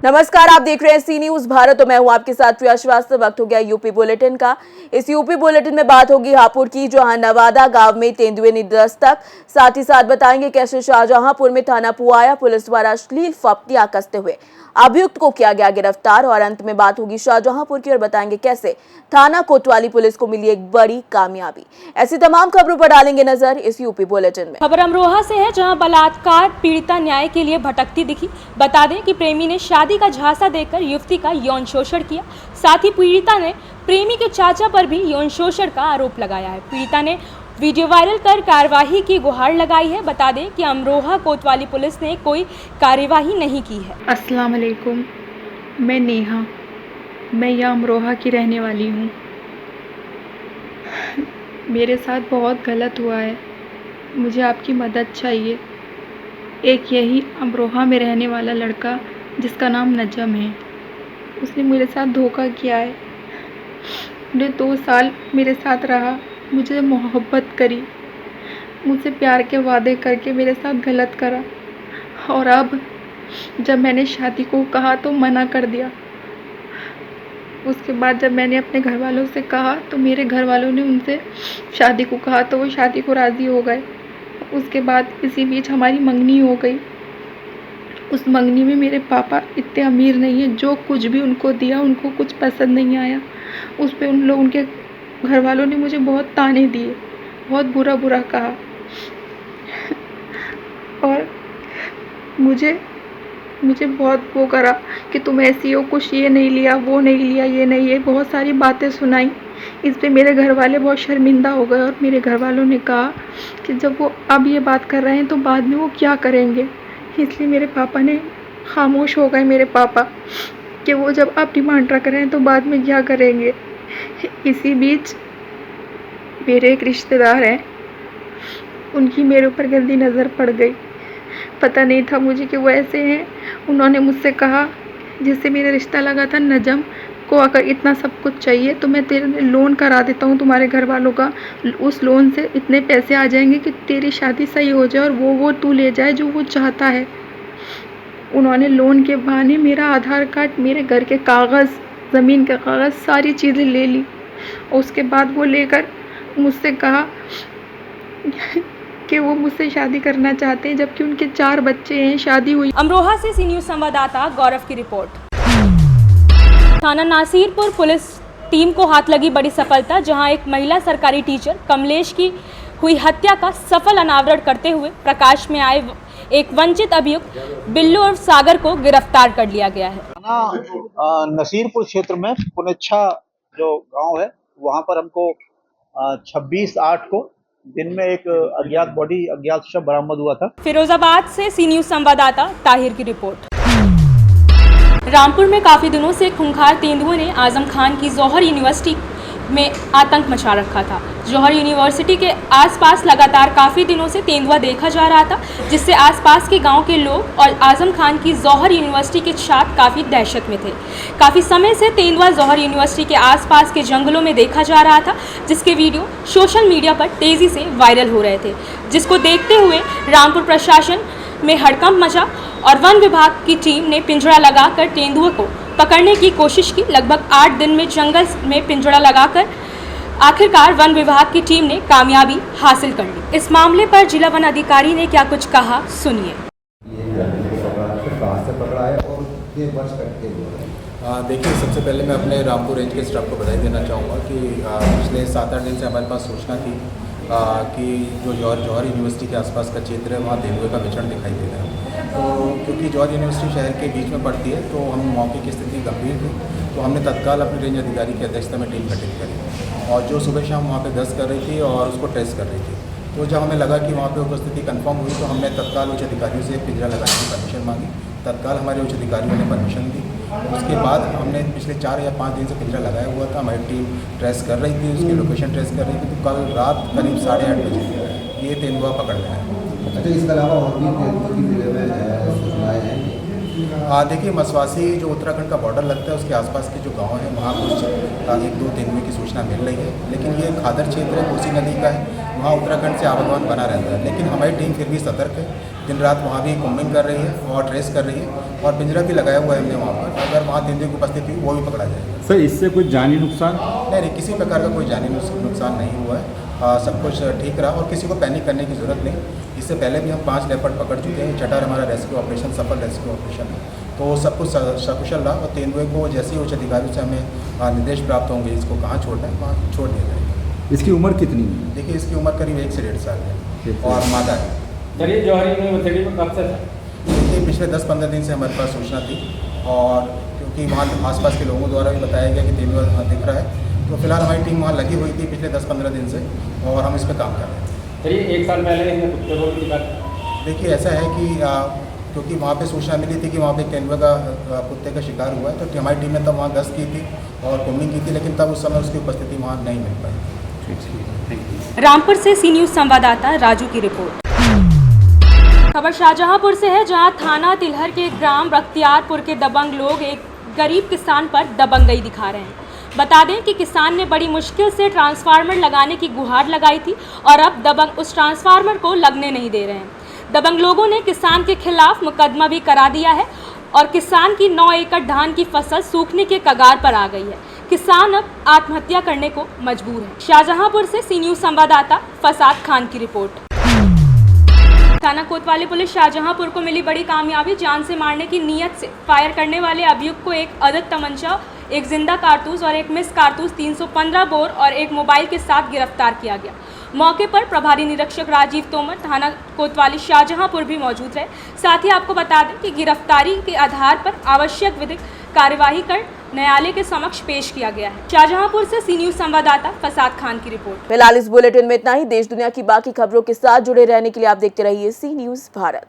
नमस्कार, आप देख रहे हैं सी न्यूज भारत और मैं हूं आपके साथ प्रिया श्रीवास्तव। वक्त हो गया यूपी बुलेटिन का। इस यूपी बुलेटिन में बात होगी हापुड़ की, जहां नवादा गांव में तेंदुए ने दस्तक। साथ ही साथ बताएंगे कैसे शाहजहांपुर में थाना पुआया पुलिस द्वारा अश्लील फप्तियां कसते हुए अभियुक्त को किया गया गिरफ्तार। और अंत में बात होगी शाहजहांपुर की और बताएंगे कैसे थाना कोतवाली पुलिस को मिली एक बड़ी कामयाबी। ऐसी तमाम खबरों पर डालेंगे नजर इस यूपी बुलेटिन में। खबर अमरोहा से है, जहां बलात्कार पीड़िता न्याय के लिए भटकती दिखी। बता दें कि प्रेमी ने शादी का झांसा देकर युवती का यौन शोषण किया। साथ ही पीड़िता ने प्रेमी के चाचा पर भी यौन शोषण का आरोप लगाया है। पीड़िता ने वीडियो वायरल कर कार्यवाही की गुहार लगाई है। बता दें कि अमरोहा कोतवाली पुलिस ने कोई कार्यवाही नहीं की है। अस्सलाम वालेकुम, मैं नेहा, मैं यहाँ अमरोहा की रहने वाली हूँ। मेरे साथ बहुत गलत हुआ है, मुझे आपकी मदद चाहिए। एक यही अमरोहा में रहने वाला लड़का जिसका नाम नजम है, उसने मेरे साथ धोखा किया है। उसने 2 साल मेरे साथ रहा, मुझे मोहब्बत करी, मुझसे प्यार के वादे करके मेरे साथ गलत करा। और अब जब मैंने शादी को कहा तो मना कर दिया। उसके बाद जब मैंने अपने घर वालों से कहा तो मेरे घर वालों ने उनसे शादी को कहा तो वो शादी को राज़ी हो गए। उसके बाद इसी बीच हमारी मंगनी हो गई। उस मंगनी में मेरे पापा इतने अमीर नहीं है, जो कुछ भी उनको दिया उनको कुछ पसंद नहीं आया। उस पर उनके घर वालों ने मुझे बहुत ताने दिए, बहुत बुरा बुरा कहा। और मुझे बहुत वो करा कि तुम ऐसी हो, कुछ ये नहीं लिया, वो नहीं लिया, ये नहीं है, बहुत सारी बातें सुनाई। इस पे मेरे घर वाले बहुत शर्मिंदा हो गए और मेरे घर वालों ने कहा कि जब वो अब ये बात कर रहे हैं तो बाद में वो क्या करेंगे। इसलिए मेरे पापा ने खामोश हो गए, मेरे पापा, कि वो जब अब डिमांड रख रहे हैं तो बाद में क्या करेंगे। इसी बीच मेरे एक रिश्तेदार हैं, उनकी मेरे ऊपर गंदी नज़र पड़ गई। पता नहीं था मुझे कि वो ऐसे हैं। उन्होंने मुझसे कहा, जिससे मेरा रिश्ता लगा था नजम को, अगर इतना सब कुछ चाहिए तो मैं तेरे लोन करा देता हूँ तुम्हारे घर वालों का। उस लोन से इतने पैसे आ जाएंगे कि तेरी शादी सही हो जाए और वो तू ले जाए जो वो चाहता है। उन्होंने लोन के बहाने मेरा आधार कार्ड, मेरे घर के कागज़, ज़मीन के कागज़, सारी चीज़ें ले ली। और उसके बाद वो लेकर मुझसे कहा कि वो मुझसे शादी करना चाहते हैं, जबकि उनके 4 बच्चे हैं, शादी हुई। अमरोहा से सी न्यूज संवाददाता गौरव की रिपोर्ट। थाना नासिरपुर पुलिस टीम को हाथ लगी बड़ी सफलता, जहां एक महिला सरकारी टीचर कमलेश की हुई हत्या का सफल अनावरण करते हुए प्रकाश में आए एक वंचित अभियुक्त बिल्लू और सागर को गिरफ्तार कर लिया गया है। नसीरपुर क्षेत्र में पुनेच्छा जो गांव है, वहां पर हमको 26/8 को दिन में एक अज्ञात शव बरामद हुआ था। फिरोजाबाद से सी न्यूज संवाददाता ताहिर की रिपोर्ट। रामपुर में काफी दिनों से खूंखार तेंदुए ने आजम खान की जौहर यूनिवर्सिटी में आतंक मचा रखा था। जौहर यूनिवर्सिटी के आसपास लगातार काफ़ी दिनों से तेंदुआ देखा जा रहा था, जिससे आसपास के गांव के लोग और आजम खान की जौहर यूनिवर्सिटी के छात्र काफ़ी दहशत में थे। काफ़ी समय से तेंदुआ जौहर यूनिवर्सिटी के आसपास के जंगलों में देखा जा रहा था, जिसके वीडियो सोशल मीडिया पर तेज़ी से वायरल हो रहे थे, जिसको देखते हुए रामपुर प्रशासन में हड़कंप मचा और वन विभाग की टीम ने पिंजरा लगाकर तेंदुए को पकड़ने की कोशिश की। लगभग 8 दिन में जंगल में पिंजरा लगाकर आखिरकार वन विभाग की टीम ने कामयाबी हासिल कर ली। इस मामले पर जिला वन अधिकारी ने क्या कुछ कहा, सुनिए। देखिए, सबसे पहले मैं अपने रामपुर रेंज के स्टाफ को बधाई देना चाहूँगा कि पिछले 7-8 दिन से हमारे पास सूचना थी कि जो जौहर यूनिवर्सिटी के आसपास का क्षेत्र है वहाँ तेंदुए का विचरण दिखाई दे रहा है। तो क्योंकि जौहर यूनिवर्सिटी शहर के बीच में पड़ती है, तो हम मौके की स्थिति गंभीर थी, तो हमने तत्काल अपने रेंज अधिकारी की अध्यक्षता में टीम गठित करी और जो सुबह शाम वहाँ पे गश्त कर रही थी और उसको ट्रेस कर रही थी। तो जब हमें लगा कि वहाँ पे उपस्थिति कंफर्म हुई तो हमने तत्काल उच्च अधिकारियों से पिंजरा लगाने की परमिशन मांगी। तत्काल हमारे उच्च अधिकारियों ने परमिशन दी। उसके बाद हमने पिछले 4 या 5 दिन से पिंजरा लगाया हुआ था। हमारी टीम ट्रेस कर रही थी, उसकी लोकेशन ट्रेस कर रही थी। तो कल रात करीब 8:30 बजे ये तेंदुआ पकड़ में आया। अच्छा, इसके अलावा और भी तेंदुए की जिले में सूचनाएँ हैं? देखिए, मसवासी जो उत्तराखंड का बॉर्डर लगता है उसके आसपास के जो गांव हैं वहाँ कुछ 1-2 तेंदुए की सूचना मिल रही है, लेकिन ये खादर क्षेत्र है, कोसी नदी का है, वहाँ उत्तराखंड से आवागमन बना रहता है। लेकिन हमारी टीम फिर भी सतर्क है। दिन रात वहाँ भी कॉम्बिंग कर रही है और ट्रेस कर रही है, और पिंजरा भी लगाया हुआ है हमने वहाँ पर। अगर वहाँ तेंदुए की उपस्थिति हुई वो भी पकड़ा जाएगा। सर, इससे कोई जानी नुकसान? नहीं, किसी प्रकार का कोई जानी नुकसान नहीं हुआ है। सब कुछ ठीक रहा और किसी को पैनिक करने की ज़रूरत नहीं। इससे पहले भी हम 5 लेपर्ड पकड़ चुके हैं। छठा हमारा रेस्क्यू ऑपरेशन सफल रेस्क्यू ऑपरेशन है, तो सब कुछ सकुशल रहा। और तेंदुए को जैसे ही उच्च अधिकारियों से हमें निर्देश प्राप्त होंगे इसको कहाँ छोड़ना है वहाँ छोड़ दिया जाएगा। इसकी उम्र कितनी है? देखिए, इसकी उम्र करीब 1 से 1.5 साल है और मादा है। सर, ये जौहरी यूनिवर्सिटी में कब से था? देखिए, पिछले 10-15 दिन से हमारे पास सूचना थी, और क्योंकि वहाँ आसपास के लोगों द्वारा भी बताया गया कि तेंदुआ दिख रहा है, तो फिलहाल हमारी टीम वहाँ लगी हुई थी पिछले 10-15 दिन से, और हम इस पर काम कर रहे हैं। सर, ये 1 साल पहले इसने कुत्ते को भी बात। देखिए, ऐसा है कि क्योंकि वहाँ पे सूचना मिली थी कि वहाँ पे तेंदुए का कुत्ते का शिकार हुआ है, तो हमारी टीम ने तब वहाँ गश्त की थी और कॉम्बिंग की थी, लेकिन तब उस समय उसकी उपस्थिति वहाँ नहीं मिल पाई। रामपुर से सी न्यूज़ संवाददाता राजू की रिपोर्ट। खबर शाहजहांपुर से है, जहां थाना तिलहर के ग्राम बख्तियारपुर के दबंग लोग एक गरीब किसान पर दबंगई दिखा रहे हैं। बता दें कि किसान ने बड़ी मुश्किल से ट्रांसफार्मर लगाने की गुहार लगाई थी और अब दबंग उस ट्रांसफार्मर को लगने नहीं दे रहे हैं। दबंग लोगों ने किसान के खिलाफ मुकदमा भी करा दिया है और किसान की 9 एकड़ धान की फसल सूखने के कगार पर आ गई है। किसान अब आत्महत्या करने को मजबूर है। शाहजहांपुर से सी न्यूज़ संवाददाता फसाद खान की रिपोर्ट। थाना कोतवाली पुलिस शाहजहांपुर को मिली बड़ी कामयाबी। जान से मारने की नीयत से फायर करने वाले अभियुक्त को एक अदद तमंचा, एक जिंदा कारतूस और एक मिस कारतूस 315 बोर और एक मोबाइल के साथ गिरफ्तार किया गया। मौके पर प्रभारी निरीक्षक राजीव तोमर थाना कोतवाली शाहजहांपुर भी मौजूद रहे। साथ ही आपको बता दें कि गिरफ्तारी के आधार पर आवश्यक विधिक कार्यवाही कर न्यायालय के समक्ष पेश किया गया है। शाहजहांपुर से सी न्यूज़ संवाददाता फसाद खान की रिपोर्ट। फिलहाल इस बुलेटिन में इतना ही। देश दुनिया की बाकी खबरों के साथ जुड़े रहने के लिए आप देखते रहिए सी न्यूज़ भारत।